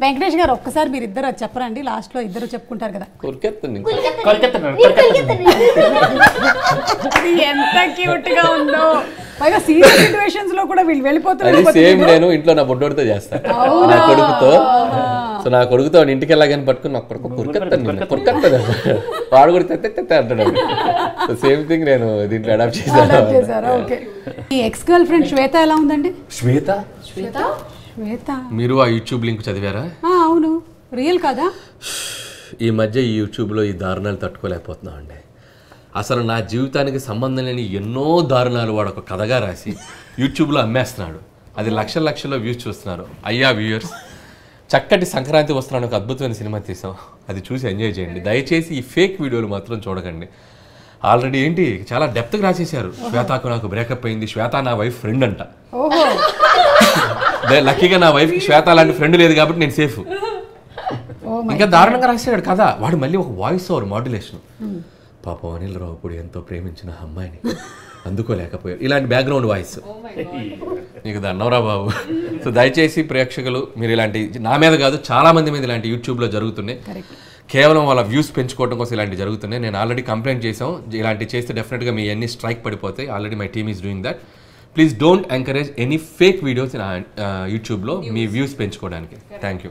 వెంకటేష్ గారు ఒక్కసారి మీరు ఇద్దరు అది చెప్పరండి, లాస్ట్ లో ఇద్దరు చెప్పుకుంటారు కదా. ఎంత క్యూట్ గా ఉందో, పైగా సీరియస్ సిచ్యువేషన్స్ లో కూడా వీళ్ళు వెళ్ళిపోతున్నారు. సేమ్ నేను ఇంట్లో నా బొడ్డోడితో చేస్తాను, నా కొడుకుతో. సో నా కొడుకుతో ఇంటికి వెళ్ళగానే పట్టుకుని నా కొడుకు కొరుకెత్తాను వాడు కూడా తెత్తే అంటాడు. సేమ్ థింగ్ నేను దీంట్లో అడాప్ట్ చేశాను. ఈ ఎక్స్ గర్ల్ ఫ్రెండ్ శ్వేత ఎలా ఉందండి? శ్వేత మీరు ఆ యూట్యూబ్ లింక్ చదివారా? అవును, రియల్ కదా. ఈ మధ్య ఈ యూట్యూబ్లో ఈ దారుణాలు తట్టుకోలేకపోతున్నాం అండి. అసలు నా జీవితానికి సంబంధం లేని ఎన్నో దారుణాలు వాడు ఒక కథగా రాసి యూట్యూబ్లో అమ్మేస్తున్నాడు. అది లక్షల లక్షల్లో వ్యూస్ చూస్తున్నారు. అయ్యా వ్యూయర్స్, చక్కటి సంక్రాంతి వస్తున్నాను ఒక అద్భుతమైన సినిమా తీసాం, అది చూసి ఎంజాయ్ చేయండి. దయచేసి ఈ ఫేక్ వీడియోలు మాత్రం చూడకండి. ఆల్రెడీ ఏంటి చాలా డెప్త్గా రాసేసారు. శ్వేతకు నాకు బ్రేకప్ అయింది, శ్వేత నా వైఫ్ ఫ్రెండ్ అంట. లక్కీగా నా వైఫ్కి శ్వేత లాంటి ఫ్రెండ్ లేదు కాబట్టి నేను సేఫ్. ఇంకా దారుణంగా రాసాడు కదా వాడు. మళ్ళీ ఒక వాయిస్ ఓవర్ మాడ్యులేషన్. పాపం అనిల్ రావుపూడి ఎంతో ప్రేమించిన అమ్మాయిని అందుకోలేకపోయారు, ఇలాంటి బ్యాక్గ్రౌండ్ వాయిస్. నీకు దన్నవరా బాబు. సో దయచేసి ప్రేక్షకులు మీరు ఇలాంటి, నా మీద కాదు చాలా మంది మీద ఇలాంటి యూట్యూబ్లో జరుగుతున్నాయి. కేవలం వాళ్ళ వ్యూస్ పెంచుకోవడం కోసం ఇలాంటివి జరుగుతున్నాయి. నేను ఆల్రెడీ కంప్లైంట్ చేసాం, ఇలాంటివి చేస్తే డెఫినెట్గా మీ అన్ని స్ట్రైక్ పడిపోతాయి. Already my team is doing that. Please don't encourage any fake videos యూట్యూబ్లో మీ వ్యూస్ పెంచుకోవడానికి. Thank you.